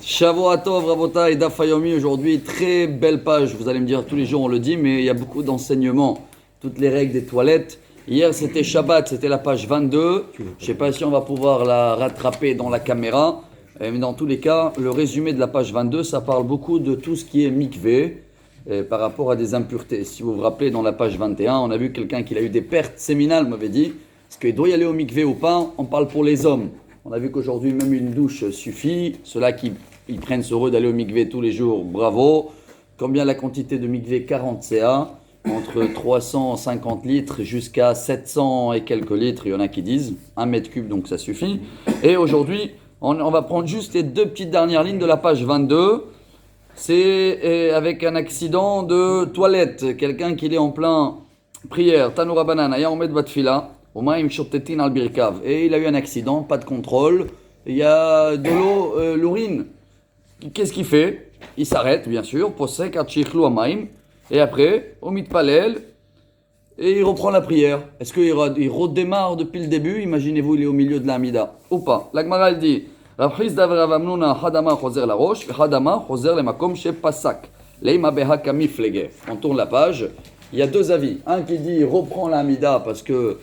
Shavua Tov, Rabotai, Daf Yomi, aujourd'hui, très belle page. Vous allez me dire, tous les jours on le dit, mais il y a beaucoup d'enseignements. Toutes les règles des toilettes. Hier c'était Shabbat, c'était la page 22. Je ne sais pas si on va pouvoir la rattraper dans la caméra. Mais dans tous les cas, le résumé de la page 22, ça parle beaucoup de tout ce qui est mikvé par rapport à des impuretés. Si vous vous rappelez, dans la page 21, on a vu quelqu'un qui a eu des pertes séminales, m'avait dit, est-ce qu'il doit y aller au mikvé ou pas? On parle pour les hommes. On a vu qu'aujourd'hui, même une douche suffit. Ceux-là qui ils prennent sur eux d'aller au mikvé tous les jours, bravo. Combien la quantité de mikvé? 40 CA, entre 350 litres jusqu'à 700 et quelques litres, il y en a qui disent, 1 mètre cube, donc ça suffit. Et aujourd'hui, on va prendre juste les deux petites dernières lignes de la page 22. C'est avec un accident de toilette, quelqu'un qui est en plein prière, Tanoura Banan, Aya Omed Batfila, Omaim Shotetin al Birkav, et il a eu un accident, pas de contrôle, il y a de l'eau, l'urine. Qu'est-ce qu'il fait? Il s'arrête, bien sûr, Posek Atchichlu Amaim, et après, Omid Palel, et il reprend la prière. Est-ce qu'il redémarre depuis le début? Imaginez-vous, il est au milieu de l'Amida, ou pas? La Gemara, elle dit, Rabchis Davrav Amnuna Hadama Choser la roche, Hadama Choser le Makom chez Pasak, Leima Beha Kamiflege. On tourne la page. Il y a deux avis. Un qui dit reprend l'Amida parce que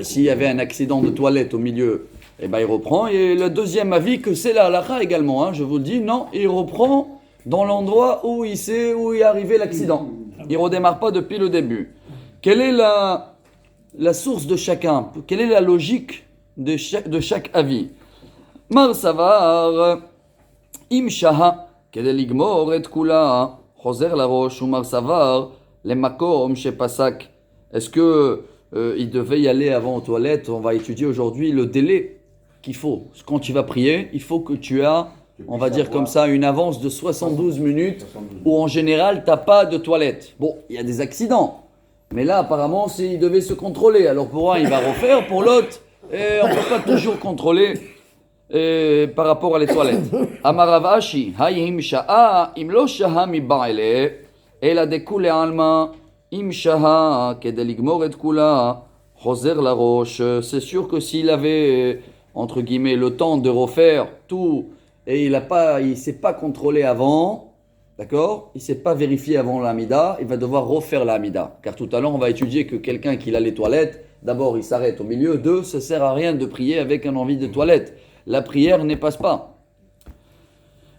s'il y avait un accident de toilette au milieu, eh ben il reprend. Et le deuxième avis que c'est la halakha également. Hein, je vous le dis, non, il reprend dans l'endroit où il sait où est arrivé l'accident. Il ne redémarre pas depuis le début. Quelle est la source de chacun? Quelle est la logique de chaque avis? Mar savar im shaha kedel ligmor et kula choser la roche ou mar savar les makom chez Pasak. Est-ce que il devait y aller avant aux toilettes? On va étudier aujourd'hui le délai qu'il faut. Quand tu vas prier, il faut que tu as, on va dire comme ça, une avance de 72 minutes où en général tu n'as pas de toilette. Bon, il y a des accidents, mais là apparemment il devait se contrôler. Alors pour un il va refaire, pour l'autre on ne peut pas toujours contrôler par rapport à les toilettes. Amaravashi hayim sha'a im lo shaha mi ba'ile. Et la découle alma imshaha kedeligmor et kula choser la roche. C'est sûr que s'il avait entre guillemets le temps de refaire tout et il s'est pas contrôlé avant, d'accord, il s'est pas vérifié avant l'amida, il va devoir refaire l'amida. Car tout à l'heure on va étudier que quelqu'un qui a les toilettes, d'abord il s'arrête au milieu, deux, ça sert à rien de prier avec un envie de toilette. La prière ne passe pas.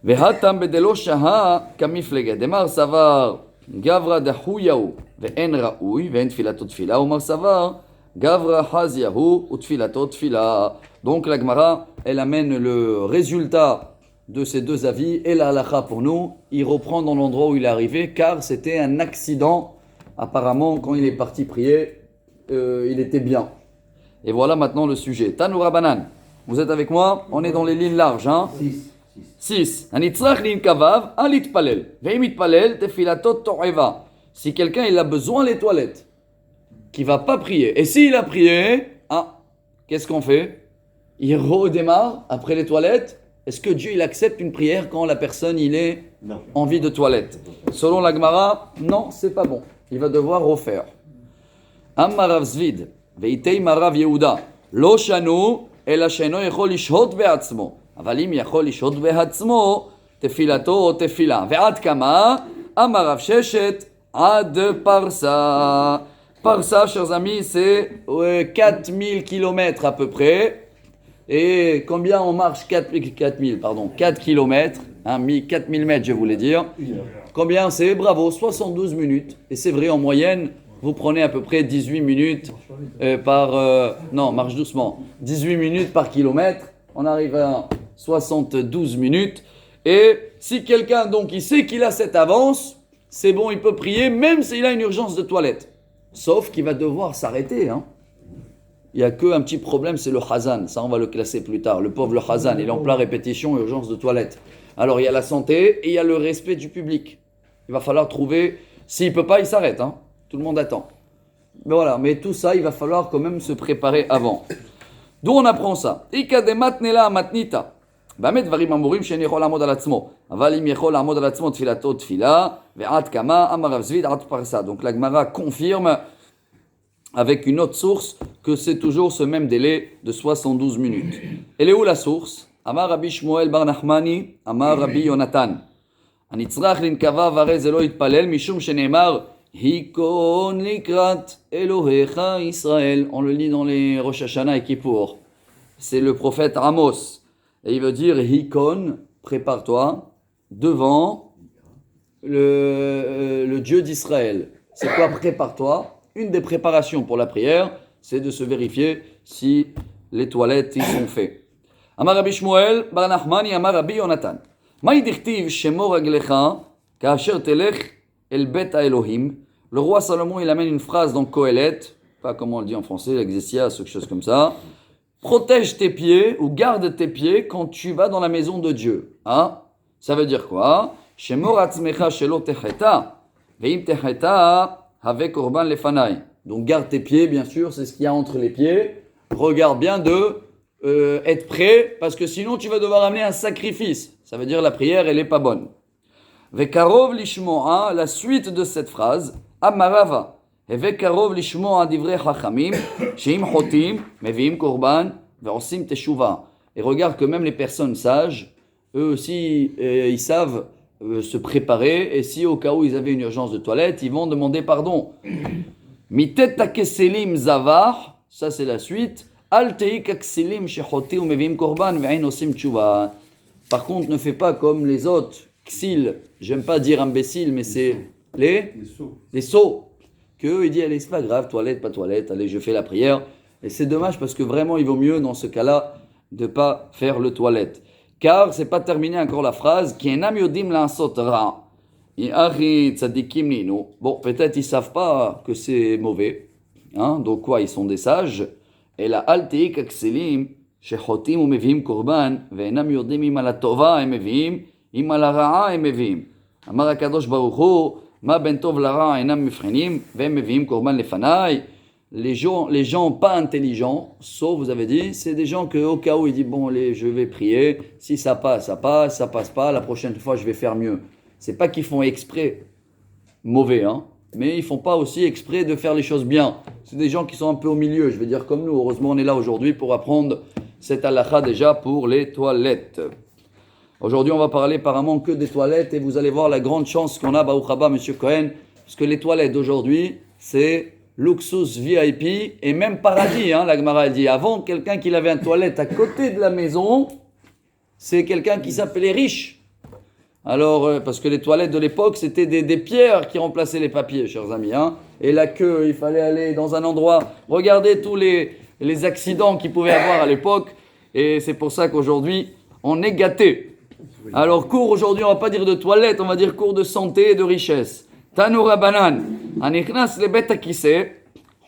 Vehatam bedelo shaha kamiflege demar savar Gavra dahuyahu ve'en ra'uy ve'en tfilatot tfila ou mar savar Gavra haziyahu ou tfilatot tfila. Donc la Gemara, elle amène le résultat de ces deux avis et la halakha pour nous, il reprend dans l'endroit où il est arrivé car c'était un accident. Apparemment, quand il est parti prier, il était bien. Et voilà maintenant le sujet. Tanoura Banan, vous êtes avec moi? On est dans les lignes larges, hein? 6. Si quelqu'un il a besoin les toilettes, qui va pas prier, et s'il a prié, qu'est-ce qu'on fait? Il redémarre après les toilettes. Est-ce que Dieu il accepte une prière quand la personne il est en vie de toilette? Selon la Gemara, non, c'est pas bon. Il va devoir refaire. Ammarav Zvid, veitei marav Yehuda, lo shanu ela sheno yechol lishhot be'atzmo. אבל אם יכול לשהות בעצמו, תפילתו או תפילה. ועד כמה? אמר רב ששת, עד פרסה. Parsa, chers amis, c'est 4000 km à peu près. Et combien on marche? 4 km, 4000 mètres, je voulais dire. Combien c'est? Bravo, 72 minutes. Et c'est vrai, en moyenne, vous prenez à peu près 18 minutes non, marche doucement. 18 minutes par kilomètre. On arrive à 72 minutes. Et si quelqu'un, donc, il sait qu'il a cette avance, c'est bon, il peut prier, même s'il a une urgence de toilette. Sauf qu'il va devoir s'arrêter. Hein. Il n'y a qu'un petit problème, c'est le Hazan. Ça, on va le classer plus tard. Le pauvre le Hazan, il est en plein répétition, urgence de toilette. Alors, il y a la santé et il y a le respect du public. Il va falloir trouver... S'il ne peut pas, il s'arrête. Hein. Tout le monde attend. Mais voilà, mais tout ça, il va falloir quand même se préparer avant. D'où on apprend ça? Ikadematnela matnita. Bamet varim amurim shen yechol amod al atzmo. Aval im yechol amod al atzmo tfilato tfila ve'at kama amarav zvid at parsa. Donc la Gemara confirme avec une autre source que c'est toujours ce même délai de 72 minutes. Elle est où la source? Amar Rabbi Shmuel bar Nachmani, Amar Rabbi Yonatan. הנצרך לנקביו הרי זה לא יתפלל משום שנאמר היכון לקראת אלוהיך ישראל. On le lit dans les Rosh Hashanah et Kippour. C'est le prophète Amos. Et il veut dire Hikon, prépare-toi devant le Dieu d'Israël. C'est quoi prépare-toi? Une des préparations pour la prière, c'est de se vérifier si les toilettes y sont faites. Amar Rabbi Shmuel bar Nachmani, Amar Rabbi Yonatan. Maï dichtiv shemo raglecha kasher telech el bet Elohim. Le roi Salomon, il amène une phrase dans Kohelet, pas comment on le dit en français, l'Exésias ou quelque chose comme ça. Protège tes pieds ou garde tes pieds quand tu vas dans la maison de Dieu. Hein? Ça veut dire quoi? Shemo ratzmecha shelo techeta veim techeta have korban lefanai. Donc garde tes pieds, bien sûr, c'est ce qu'il y a entre les pieds. Regarde bien de être prêt, parce que sinon tu vas devoir amener un sacrifice. Ça veut dire la prière, elle n'est pas bonne. Vekarov lishmoa, la suite de cette phrase, Amarava. Vekarov lishmoa divrei chachamim, sheim chotim, meviim korban, veosim teshuva. Et regarde que même les personnes sages, eux aussi, ils savent se préparer, et si au cas où ils avaient une urgence de toilette, ils vont demander pardon. Mitet takeselim zavar, ça c'est la suite. Al tei kakselim shechotim ou meviim korban, ve'in osim teshuva. Par contre, ne fais pas comme les autres, xil, j'aime pas dire imbécile, mais c'est les sots. Qu'eux, ils disent, allez, c'est pas grave, toilette, pas toilette, allez, je fais la prière. Et c'est dommage parce que vraiment, il vaut mieux, dans ce cas-là, de pas faire le toilette. Car, c'est pas terminé encore la phrase, qui enam yodim lansot ra. Bon, peut-être ils savent pas que c'est mauvais. Hein? Donc quoi, ils sont des sages. Et la altei kakselim, שחוטאים ומביאים קורבן, ואינם יודעים אם על הטובה הם מביאים, אם על הרעה הם מביאים. אמר הקדוש ברוך הוא, מה בין טוב לרע אינם מבחינים, והם מביאים קורבן לפניי. Les gens pas intelligents, sauf, vous avez dit, c'est des gens que au cas où ils disent, bon, je vais prier, si ça passe, ça passe pas, la prochaine fois je vais faire mieux. C'est pas qu'ils font exprès mauvais, hein, mais ils font pas aussi exprès de faire les choses bien. C'est des gens qui sont un peu au milieu, je vais dire comme nous. Heureusement, on est là aujourd'hui pour apprendre cette halakha déjà pour les toilettes. Aujourd'hui, on va parler apparemment que des toilettes et vous allez voir la grande chance qu'on a, Baruch Haba, Monsieur Cohen, parce que les toilettes d'aujourd'hui, c'est luxus VIP et même paradis, hein, la Gemara dit. Avant, quelqu'un qui avait une toilette à côté de la maison, c'est quelqu'un qui s'appelait riche. Alors, parce que les toilettes de l'époque, c'était des pierres qui remplaçaient les papiers, chers amis. Hein, et la queue, il fallait aller dans un endroit. Regardez tous les accidents qu'il pouvait avoir à l'époque, et c'est pour ça qu'aujourd'hui, on est gâté. Alors, cours aujourd'hui, on va pas dire de toilette, on va dire cours de santé et de richesse. Tanoura banan, anichnas le bet hakise,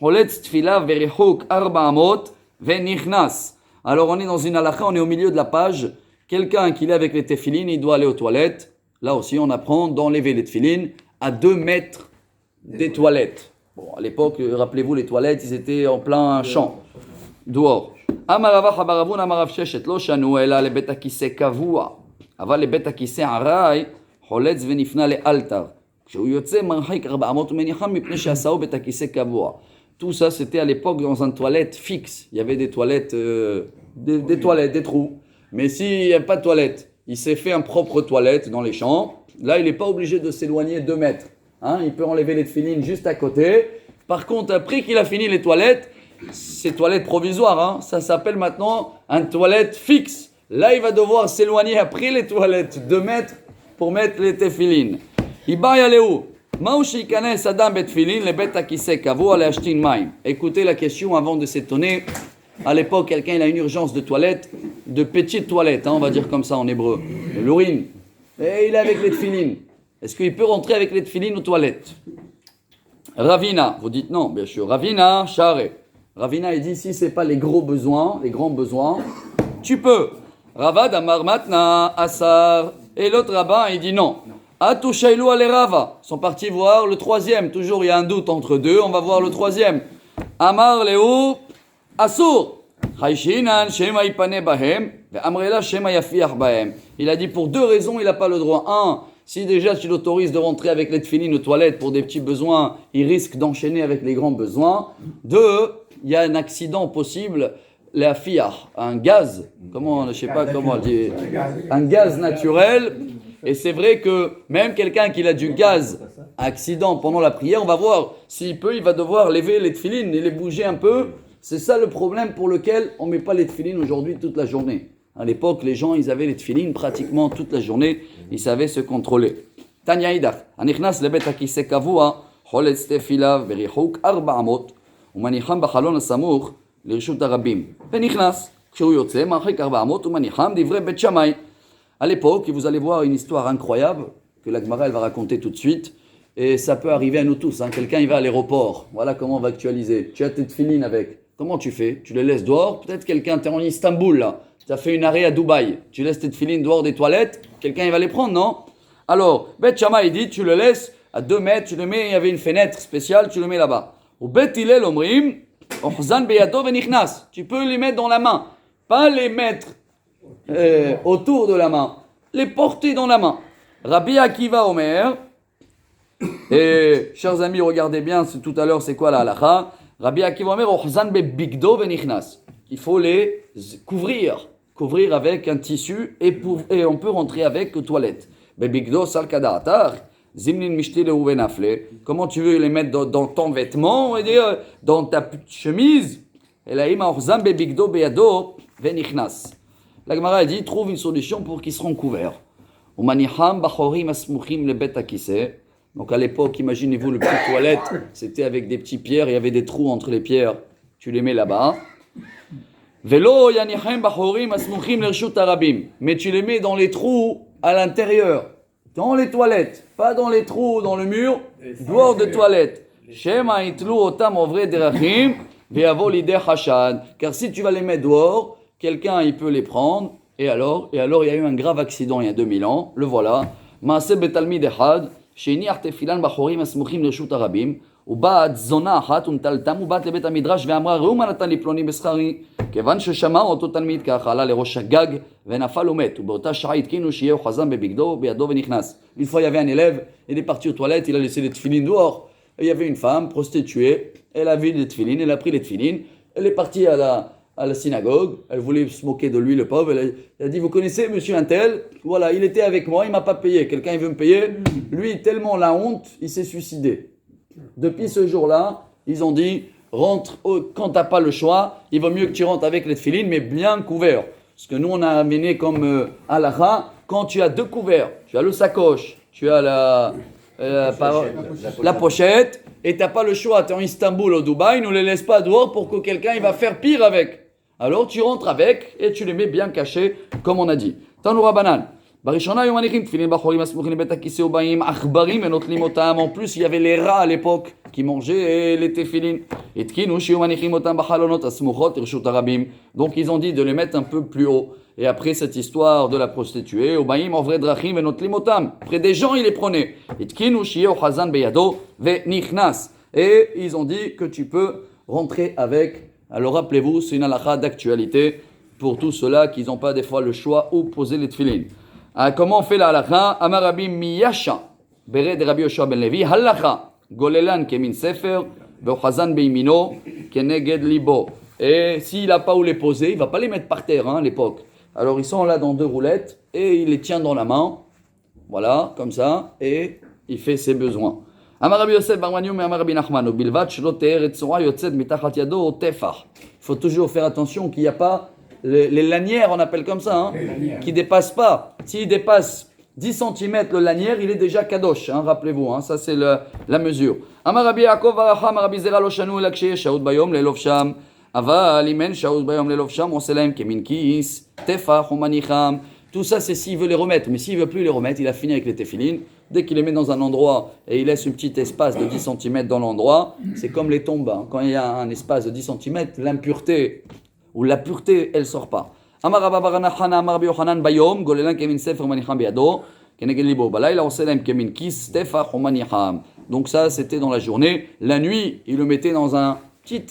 holetz tfila verihuk arba amot, venichnas. Alors, on est dans une halakha, on est au milieu de la page. Quelqu'un qui est avec les téfilines, il doit aller aux toilettes. Là aussi, on apprend d'enlever les téfilines à 2 mètres des toilettes. Bon, à l'époque, rappelez-vous, les toilettes, ils étaient en plein champ. דואר. אמר רבא חבר רבון אמר רב ששת לא שנו אלא לבית הכיסא קבוע אבל לבית הכיסא עראי חולץ ונפנה לאלתר כשהוא יוצא מרחיק 400 מניחם מפני שעשהו בית הכיסא קבוע. Tout ça c'était à l'époque dans une toilette fixe. Il y avait des toilettes, des toilettes, des trous. Mais s'il n'y a pas de toilette, il s'est fait une propre toilette dans les champs. Là, il n'est pas obligé de s'éloigner 2 mètres. Hein, il peut enlever les tefilines juste à côté. Par contre, après qu'il a fini les toilettes, c'est toilette provisoire, hein. Ça s'appelle maintenant une toilette fixe. Là, il va devoir s'éloigner après les toilettes 2 mètres pour mettre les tefilines. Écoutez la question avant de s'étonner. À l'époque, quelqu'un il a une urgence de toilette, de petite toilette, hein, on va dire comme ça en hébreu, l'urine. Et il est avec les tefilines. Est-ce qu'il peut rentrer avec les tefilines aux toilettes? Ravina, vous dites non, bien sûr. Ravina, charé. Ravina, il dit, si ce n'est pas les grands besoins, tu peux. Ravad amar matna asar. Et l'autre rabbin, il dit non. Atu shailou ale Rava. Ils sont partis voir le 3e. Toujours, il y a un doute entre 2. On va voir le 3e. Amar leu asur. Chayshinan shema ipane bahem. Ve'amrela shema yafiach bahem. Il a dit pour 2 raisons, il n'a pas le droit. 1, si déjà tu l'autorises de rentrer avec les tefilines aux toilettes pour des petits besoins, il risque d'enchaîner avec les grands besoins. 2, il y a un accident possible la fia, un gaz, comment, je sais pas comment dire, un gaz naturel. Et c'est vrai que même quelqu'un qui a du gaz, accident pendant la prière, on va voir s'il peut, il va devoir lever les tefilines et les bouger un peu. C'est ça le problème pour lequel on ne met pas les tefilines aujourd'hui toute la journée. À l'époque, les gens, ils avaient les tefilines pratiquement toute la journée, ils savaient se contrôler. Tanya Idach, anichnas lebet hakiseh kavua, choletz tefilav berichuk 400, umanicham bachalon hasamuch lirshut harabim. Venichnas, כשהוא יוצא, מרחיק 400 ומניחם דברי בית שמאי. À l'époque, vous allez voir une histoire incroyable que la Gemara elle va raconter tout de suite. Et ça peut arriver à nous tous. Hein. Quelqu'un il va à l'aéroport. Voilà comment on va actualiser. Tu as tes tefilines avec. Comment tu fais? Tu les laisses dehors. Peut-être quelqu'un, tu es en Istanbul là. Tu as fait une arrêt à Dubaï. Tu laisses tes tefilines dehors des toilettes. Quelqu'un il va les prendre, non? Alors, Bet Shammai dit tu le laisses à 2 mètres. Tu le mets, il y avait une fenêtre spéciale. Tu le mets là-bas. Au Bet Hillel omrim, ochzan beyado venichnas. Tu peux les mettre dans la main. Pas les mettre autour de la main, les porter dans la main. Rabbi Akiva Omer, et chers amis, regardez bien, tout à l'heure, c'est quoi la halakha? Rabbi Akiva Omer, ochzan be bigdo venichnas. Il faut les couvrir avec un tissu et on peut rentrer avec aux toilettes. Be bigdo sal kadaatar, zimnin mishti lehu venafle. Comment tu veux les mettre dans ton vêtement, on va dire, dans ta chemise? Et là, ima ochzan be bigdo beyado venichnas. La Gemara dit, trouve une solution pour qu'ils seront couverts. Donc à l'époque, imaginez-vous le petit toilette, c'était avec des petites pierres, il y avait des trous entre les pierres, tu les mets là-bas. Mais tu les mets dans les trous à l'intérieur, dans les toilettes, pas dans les trous, dans le mur, dehors de toilettes. Car si tu vas les mettre dehors, quelqu'un il peut les prendre, et alors il y a eu un grave accident il y a 2000 ans, le voilà. Maaseh betalmid echad, sheiniach tefilan bachorim asmuchim lirshut harabim, ובאת זונה אחת ונטלתם ובאת לבית המדרש ואמרה ראו מה נתן לי פלוני בשכרי כיוון ששמע אותו תלמיד ככה עלה לראש הגג ונפל ומת ובאותה שעה התקינו שיהיה חזן בבגדו בידו ונכנס. Une fois il y avait un élève, il est parti aux toilettes, il a laissé les tefilines dehors. Et il y avait une femme prostituée, elle a vu les tefilines, elle a pris les tefilines, elle est partie à la synagogue, elle voulait se moquer de lui, le pauvre, elle a dit, vous connaissez monsieur Untel? Voilà, il était avec moi, il m'a pas payé, quelqu'un il veut me payer, lui tellement la honte, il s'est suicidé. Depuis ce jour-là, ils ont dit, rentre, quand t'as pas le choix, il vaut mieux que tu rentres avec les tefilines, mais bien couverts. Parce que nous on a amené comme halakha, quand tu as 2 couverts, tu as le sacoche, tu as la pochette, et t'as pas le choix, tu es en Istanbul, au Dubaï, ne les laisse pas dehors pour que quelqu'un il va faire pire avec. Alors tu rentres avec et tu les mets bien cachés, comme on a dit. Tanoura banan. En plus, il y avait les rats à l'époque qui mangeaient les téfilines. Donc ils ont dit de les mettre un peu plus haut. Et après cette histoire de la prostituée, près des gens, ils les prenaient. Et ils ont dit que tu peux rentrer avec. Alors rappelez-vous, c'est une halakha d'actualité pour tous ceux-là qui n'ont pas des fois le choix où poser les tefilines. Comment on fait la halakha? Amar Rabbi Miyasha, Bered Rabbi Yoshua ben Levi, halakha, golelan kemin sefer, be'ochazan be'imino, keneged libo. Et s'il n'a pas où les poser, il ne va pas les mettre par terre à l'époque. Alors ils sont là dans 2 roulettes et il les tient dans la main, voilà, comme ça, et il fait ses besoins. Amar Rabbi Yosef bar Maniou, Amar Rabbi Nachman, bilvat shelo te'er et tzora yotzet mitachat yado tefach. Il faut toujours faire attention qu'il n'y a pas les lanières, on appelle comme ça, qui ne dépassent pas. S'il dépasse 10 cm le lanière, il est déjà kadosh, rappelez-vous, ça c'est la mesure. Amar Rabbi Yaakov Baracha, Amar Rabbi Zera lo shanu ela ksheyesh shaut bayom lelov sham, aval imen shaut bayom lelov sham, on sait kemin kis, tefach ou manicham. Tout ça c'est s'il veut les remettre, mais s'il ne veut plus les remettre, il a fini avec les téfilines. Dès qu'il les met dans un endroit et il laisse un petit espace de 10 cm dans l'endroit, c'est comme les tombes. Quand il y a un espace de 10 cm, l'impureté ou la pureté, elle ne sort pas. Amar Rabba bar Nachana, Amar Rabbi Yochanan bayom, golelan kemin sefer manicham biyado, keneged libo balayla oselem kemin kis tefach manicham. Donc ça, c'était dans la journée. La nuit, il le mettait dans un petit...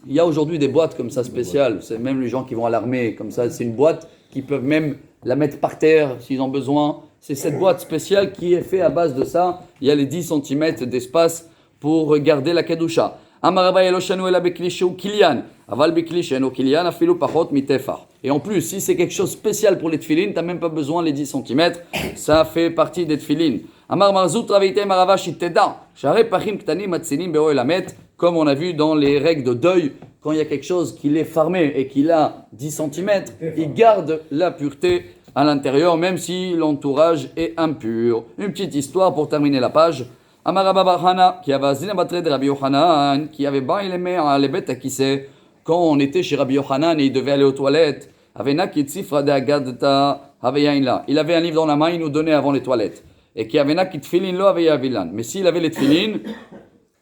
Il y a aujourd'hui des boîtes comme ça spéciales. C'est même les gens qui vont à l'armée, comme ça, c'est une boîte qui peuvent même la mettre par terre s'ils ont besoin. C'est cette boîte spéciale qui est faite à base de ça. Il y a les 10 cm d'espace pour garder la kedusha. Amar Rabba Eloshanu ela bekli sheu kilian. Aval bikli sheno kilian afilu pachot mitefar. Et en plus, si c'est quelque chose de spécial pour les tefilin, tu n'as même pas besoin les 10 cm. Ça fait partie des tefilin. Amar marzout ravite marava shiteda. Share pachim ktani matzinim be'oel hamet. Comme on a vu dans les règles de deuil, quand il y a quelque chose qui est farmé et qu'il a 10 cm, il garde la pureté à l'intérieur, même si l'entourage est impur. Une petite histoire pour terminer la page. Amar Rabba bar Hana, qui avait zina batre de Rabbi Yochanan, qui avait bailé à l'ebet à qui c'est, quand on était chez Rabbi Yochanan et il devait aller aux toilettes, il avait un livre dans la main, il nous donnait avant les toilettes. Et qui avait mais s'il avait les tefilin,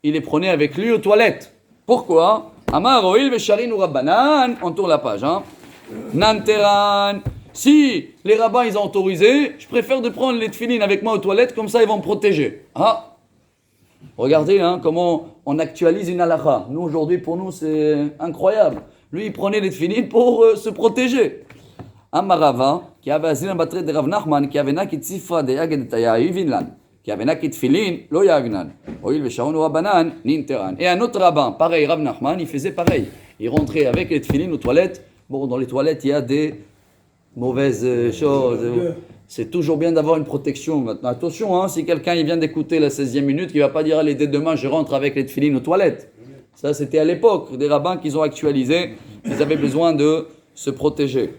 il les prenait avec lui aux toilettes. Pourquoi? Amar Oil Vesharin ou Rabbanan, on tourne la page. Nanteran. Si les rabbins ils ont autorisé, je préfère de prendre les tefilin avec moi aux toilettes, comme ça ils vont me protéger. Regardez comment on actualise une halakha. Nous aujourd'hui, pour nous, c'est incroyable. Lui, il prenait les tefilin pour se protéger. Amarava, qui avait asile battre de Rav Nachman, qui avait nakit sifra de yaged tayaï vinlan, qui avait nakit tefilin, lo yagnan. Oil vesharon ou Rabbanan, ninteran. Et un autre rabbin, pareil, Rav Nachman, il faisait pareil. Il rentrait avec les tefilin aux toilettes. Bon, dans les toilettes, il y a des mauvaises choses. C'est toujours bien d'avoir une protection. Maintenant, attention, si quelqu'un il vient d'écouter la 16e minute, il ne va pas dire allez, dès demain je rentre avec les tefilin aux toilettes. Ça, c'était à l'époque des rabbins qu'ils ont actualisé. Ils avaient besoin de se protéger.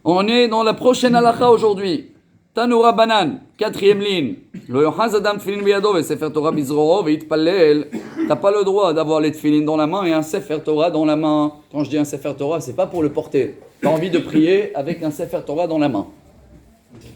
On est dans la prochaine halakha aujourd'hui. Tanoura Banan, 4e ligne. Lo yochaz adam tefilin biyado ve sefer Torah bizroho ve yitpallel. T'as pas le droit d'avoir les tefilin dans la main et un sefer Torah dans la main. Quand je dis un sefer Torah, c'est pas pour le porter. T'as envie de prier avec un sefer Torah dans la main.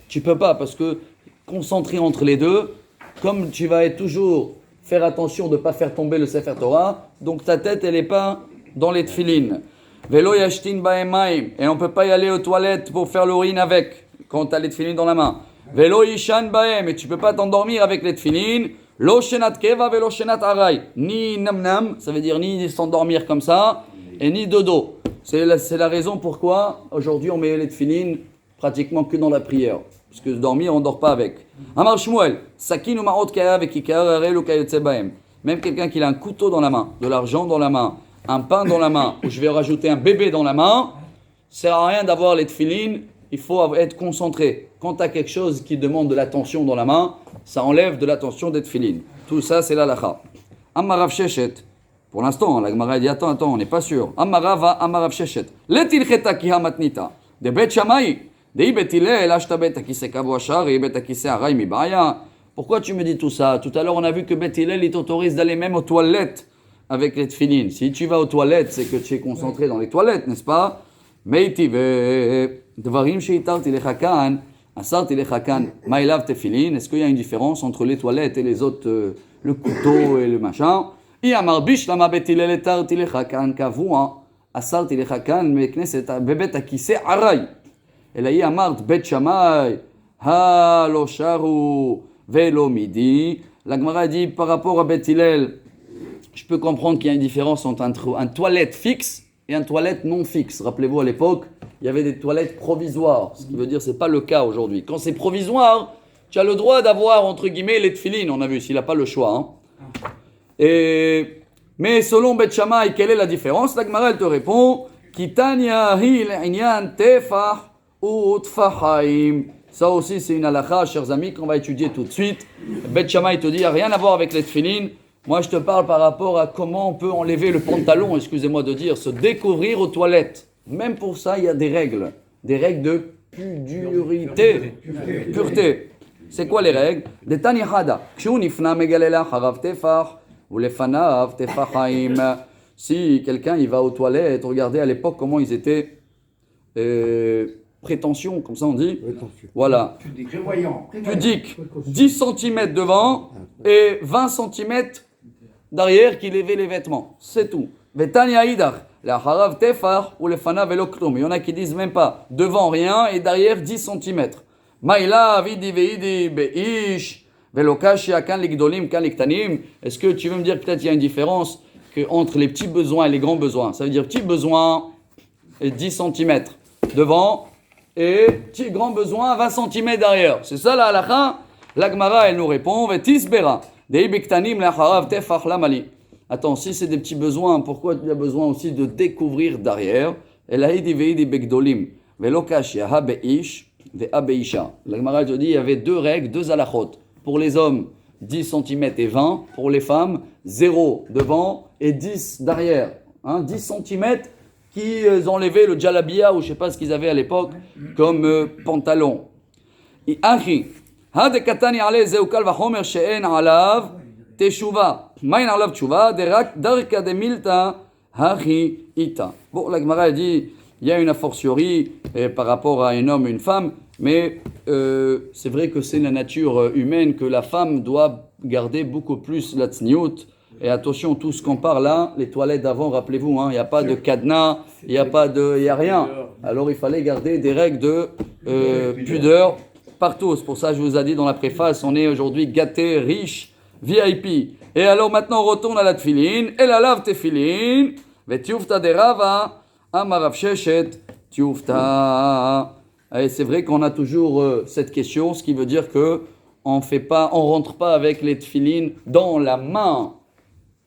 Tu peux pas parce que concentré entre les deux, comme tu vas être toujours faire attention de ne pas faire tomber le sefer Torah, donc ta tête elle est pas dans les tefilin. Velo yashtin ba'emaim, et on peut pas y aller aux toilettes pour faire l'urine avec quand tu as les tefilin dans la main. Velo yishan ba'em, et tu peux pas t'endormir avec les tefilin. Lo shenat keva velo shenat aray, ni namnam, ça veut dire ni s'endormir comme ça, et ni dodo. C'est la raison pourquoi aujourd'hui on met les tefilin pratiquement que dans la prière. Parce que dormir, on ne dort pas avec. Amar Shmuel, sakin ou marot kaya avec ikar arel ou kayotse baem. Même quelqu'un qui a un couteau dans la main, de l'argent dans la main, un pain dans la main, ou je vais rajouter un bébé dans la main, ça sert à rien d'avoir les tefilin, il faut être concentré. Quand tu as quelque chose qui demande de l'attention dans la main, ça enlève de l'attention des tefilin. Tout ça, c'est l'halakha. Amar Rav Sheshet, pour l'instant, la Gemara dit attends, on n'est pas sûr. Amar Rav Sheshet, letil cheta ki hamatnita, de bet shamai. Pourquoi tu me dis tout ça? Tout à l'heure on a vu que Bet Hillel il t'autorise d'aller même aux toilettes avec les tefilin. Si tu vas aux toilettes, c'est que tu es concentré dans les toilettes, n'est-ce pas? Est-ce qu'il y a une différence entre les toilettes et les autres, le couteau et le machin? Et là, il y a marre Bet Shammai, ha lo sharu velo midi. La Gemara dit par rapport à Bet Hillel, je peux comprendre qu'il y a une différence entre un toilette fixe et un toilette non fixe. Rappelez-vous à l'époque, il y avait des toilettes provisoires, ce qui veut dire c'est pas le cas aujourd'hui. Quand c'est provisoire, tu as le droit d'avoir entre guillemets les tefilin. On a vu s'il n'a pas le choix. Mais selon Bet Shammai, quelle est la différence? La Gemara elle te répond, Kitanya hi l'inyan tefah. Ça aussi c'est une halakha, chers amis, qu'on va étudier tout de suite. Bet Shammai te dit, il n'y a rien à voir avec les tefilin. Moi je te parle par rapport à comment on peut enlever le pantalon, excusez-moi de dire, se découvrir aux toilettes. Même pour ça, il y a des règles de pudurité, pureté. C'est quoi les règles? Detani hada, kshu nifna megalela harav tefach, ou lefanav tefachaim. Si quelqu'un il va aux toilettes, regardez à l'époque comment ils étaient... prétention, comme ça on dit. Prétention. Voilà. Pudique. 10 cm devant et 20 cm derrière qui levait les vêtements. C'est tout. Vetania idar, la harav tefar ou le fana velokrom. Il y en a qui disent même pas devant rien et derrière 10 cm. Maïla vidi veidi beish velokashi akan ligdolim kan liktanim. Est-ce que tu veux me dire peut-être il y a une différence entre les petits besoins et les grands besoins? Ça veut dire petits besoins et 10 cm devant et petit grand besoin 20 cm derrière. C'est ça la halakha. La Gemara elle nous répond Vetisbera dei biktanim lacharav tefach lamali. Attends, si c'est des petits besoins, pourquoi tu as besoin aussi de découvrir derrière? La Gemara te dit, il y avait deux règles, deux halachot. Pour les hommes, 10 cm et 20. Pour les femmes, 0 devant et 10 derrière. 10 cm qui enlevaient le jalabia ou je ne sais pas ce qu'ils avaient à l'époque comme pantalon. Teshuva, main alav teshuva, darka de milta, hachi ita. Bon, la Gemara dit, il y a une a fortiori par rapport à un homme et une femme, mais c'est vrai que c'est la nature humaine que la femme doit garder beaucoup plus la tsniout. Et attention, tout ce qu'on parle là, les toilettes d'avant, rappelez-vous, il n'y a pas de cadenas, il n'y a rien. Alors il fallait garder des règles de pudeur partout. C'est pour ça que je vous ai dit dans la préface, on est aujourd'hui gâtés, riches, VIP. Et alors maintenant on retourne à la tefilin. Et la lave tefilin. Vetiufta de rava. Amarav sheshet. Tiufta. Et c'est vrai qu'on a toujours cette question, ce qui veut dire que on rentre pas avec les tefilin dans la main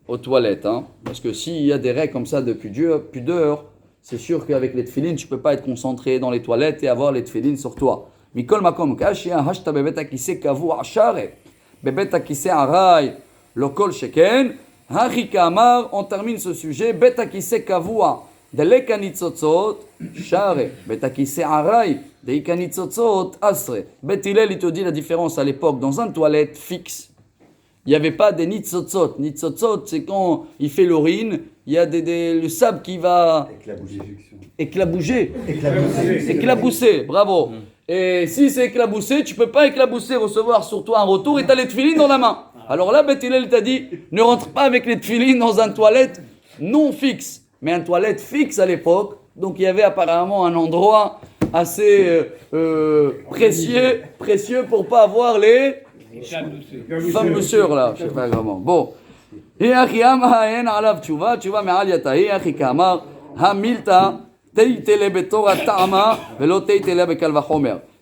aux toilettes. Parce que s'il y a des règles comme ça de pudeur, c'est sûr qu'avec les tefilin, tu peux pas être concentré dans les toilettes et avoir les tefilin sur toi. Mikol makom kashia hashta bebeta kise kavu ashare. Bebet akise aray, lokol sheken, harika amar, on termine ce sujet, bet akise kavua, de lekanitzotzot, share, bet akise aray, de ikanitzotzot, asre. Bet Hillel, il te dit la différence à l'époque, dans une toilette fixe, il n'y avait pas des nitzotzot. Nitzotzot, c'est quand il fait l'urine, il y a le sable qui va éclabousser, bravo. Et si c'est éclaboussé, tu peux pas éclabousser, recevoir sur toi un retour et tu as les tefilines dans la main. Alors là, Beth Hillel t'a dit, ne rentre pas avec les tefilines dans une toilette non fixe, mais une toilette fixe à l'époque. Donc il y avait apparemment un endroit assez précieux pour pas avoir les fameux sœurs là, je sais pas vraiment. Bon.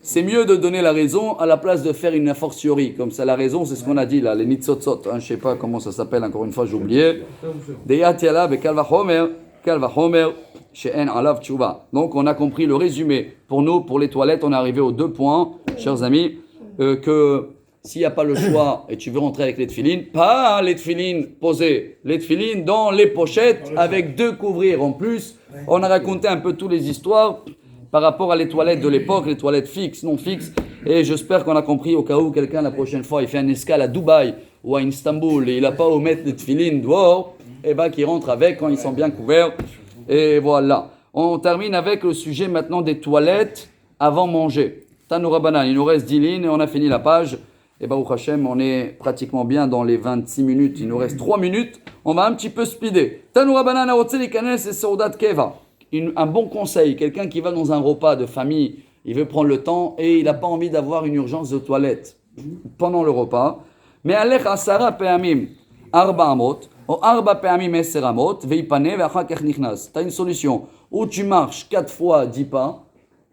C'est mieux de donner la raison à la place de faire une a fortiori. Comme ça, la raison, c'est ce qu'on a dit là, les nitzotzot. Je ne sais pas comment ça s'appelle, encore une fois, j'ai oublié. Donc, on a compris le résumé. Pour nous, pour les toilettes, on est arrivé aux 2 points, chers amis, que s'il n'y a pas le choix et tu veux rentrer avec les tefilines, pas les tefilines posées, les tefilines dans les pochettes avec 2 couvrir en plus. On a raconté un peu toutes les histoires par rapport à les toilettes de l'époque, les toilettes fixes, non fixes. Et j'espère qu'on a compris au cas où quelqu'un la prochaine fois il fait un escale à Dubaï ou à Istanbul et il n'a pas où mettre les tefilines dehors, et ben qu'il rentre avec quand ils sont bien couverts. Et voilà. On termine avec le sujet maintenant des toilettes avant manger. Tanoura Banan, il nous reste 10 lignes et on a fini la page. Et Baruch Hashem, on est pratiquement bien dans les 26 minutes. Il nous reste 3 minutes. On va un petit peu speeder. Tanoura Banan, c'est Saudat Keva. Un bon conseil, quelqu'un qui va dans un repas de famille, il veut prendre le temps et il n'a pas envie d'avoir une urgence de toilette pendant le repas. Mais alech asara pe'amim arba amot, ou arba pe'amim eser amot, veipane ve'achar kach nichnas. Tu as une solution. Ou tu marches 4 fois 10 pas,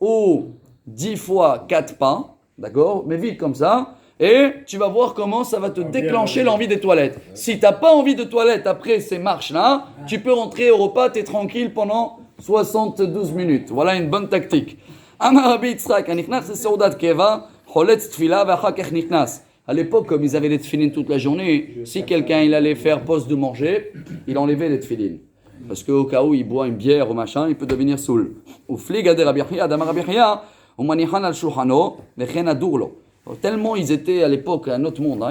ou 10 fois 4 pas, d'accord? Mais vite comme ça. Et tu vas voir comment ça va te déclencher l'envie des toilettes. Si tu n'as pas envie de toilette après ces marches-là, tu peux rentrer au repas, tu es tranquille pendant 72 minutes. Voilà une bonne tactique. Amar Rabbi Yitzchak, anichnas c'est Saudat Keva, choletz tfila ve'achar kach nichnas. À l'époque, comme ils avaient les tefilines toute la journée, si quelqu'un il allait faire pause de manger, il enlevait les tefilines. Parce qu'au cas où il boit une bière ou machin, il peut devenir saoul. Ou fliga de Rabbi Chia, d'Amar Rabbi Chia, ou manichan al shulchano, vechen adurlo. Tellement ils étaient à l'époque un autre monde.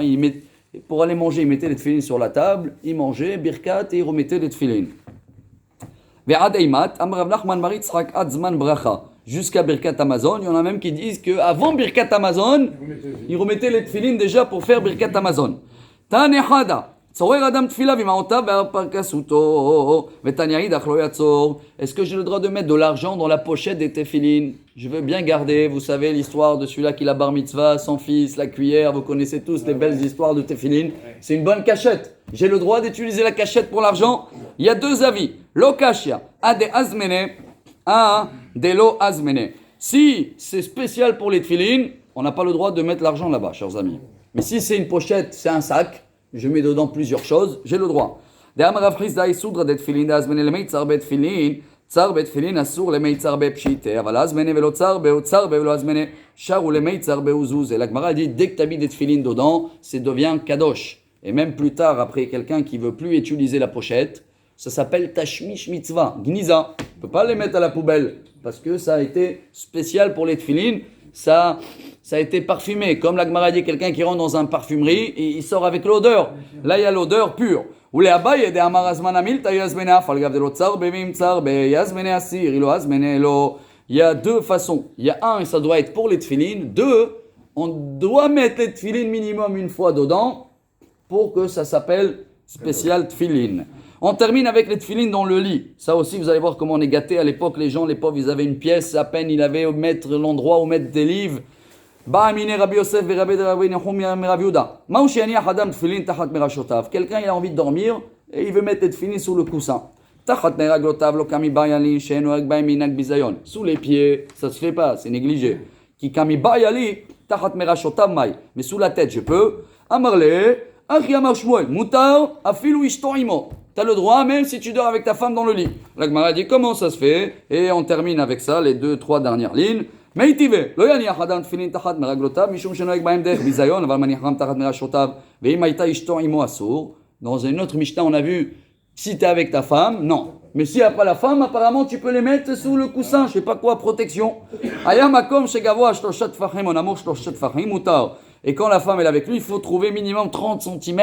Pour aller manger, ils mettaient les tefilines sur la table, ils mangeaient, birkat, et ils remettaient les tefilines. Jusqu'à Birkat Amazon, il y en a même qui disent qu'avant Birkat Amazon, ils remettaient les tefilines déjà pour faire Birkat Amazon. Est-ce que j'ai le droit de mettre de l'argent dans la pochette des tefilines? Je veux bien garder, vous savez l'histoire de celui-là qui l'a bar mitzvah, son fils, la cuillère, vous connaissez tous les belles histoires de tefilines. C'est une bonne cachette. J'ai le droit d'utiliser la cachette pour l'argent? Il y a 2 avis. Lokashia, ade azmene, de lo azmene. Si c'est spécial pour les tefilines, on n'a pas le droit de mettre l'argent là-bas, chers amis. Mais si c'est une pochette, c'est un sac, je mets dedans plusieurs choses, j'ai le droit. דאמר רב חיסדא איסודרא דתפילין דאזמני למי צר בתפילין, צר בתפילין אסור למי צר בפשיטה, אבל אזמני ולא צר בה, צר בה ולא אזמני, שר ולמי צר בה וזוז. Et la Gemara dit, dès que tu as mis des tefilines dedans, ça devient kadosh. Et même plus tard, après quelqu'un qui veut plus utiliser la pochette, ça s'appelle tashmish mitzvah, gniza. On ne peut pas les mettre à la poubelle, parce que ça a été spécial pour les tefilines, ça a été parfumé. Comme la Gemara dit, quelqu'un qui rentre dans une parfumerie, et il sort avec l'odeur. Là, il y a l'odeur pure. Ou les abayes de amar azman amil ta yazmena fal gav de lo tsar bevim tsar be yazmene asir ilo azmene lo. Il y a deux façons. Il y a un, ça doit être pour les tefilines. Deux, on doit mettre les tefilines minimum une fois dedans pour que ça s'appelle spécial tefilin. On termine avec les tefilines dans le lit. Ça aussi, vous allez voir comment on est gâtés. À l'époque, les gens, les pauvres, ils avaient une pièce. À peine, ils avaient mettre l'endroit où mettre des livres. Quelqu'un il a envie de dormir et il veut mettre les tefilines sous le coussin. Sous les pieds, ça se fait pas, c'est négligé. Mais sous la tête, je peux. T'as le droit même si tu dors avec ta femme dans le lit. La Gemara dit comment ça se fait et on termine avec ça, les 2-3 dernières lignes. מיטיבה, לא יניח אדם תפילין תחת מרגלותיו משום שנוהג בהם דרך ביזיון אבל מניחם תחת מרשותיו ואם הייתה אשתו עמו אסור. Dans une autre Mishnah on a vu si tu es avec ta femme, non. Mais si après la femme, apparemment tu peux les mettre sous le coussin, je sais pas quoi, protection. היה מקום שגבוה 3 טפחים או נמוך 3 טפחים מותר. Et quand la femme est avec lui, il faut trouver minimum 30 cm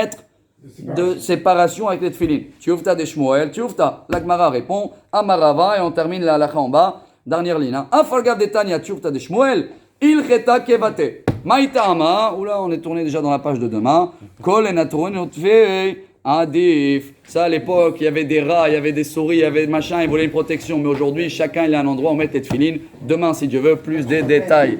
de séparation avec les tefilines. Tu ouvres ta des Shmuel, tu ouvres ta. La Gemara répond Amarava et on termine la halakha en bas. Dernière ligne. Afalgav de Tanya, Tchufta de Shmuel, il cheta kevate. Maïtama, oula, on est tourné déjà dans la page de demain. Kol enatron otvei adif. Ça, à l'époque, il y avait des rats, il y avait des souris, il y avait machin, ils voulaient une protection. Mais aujourd'hui, chacun il a un endroit où mettre les tefilines. Demain, si Dieu veut, plus des détails.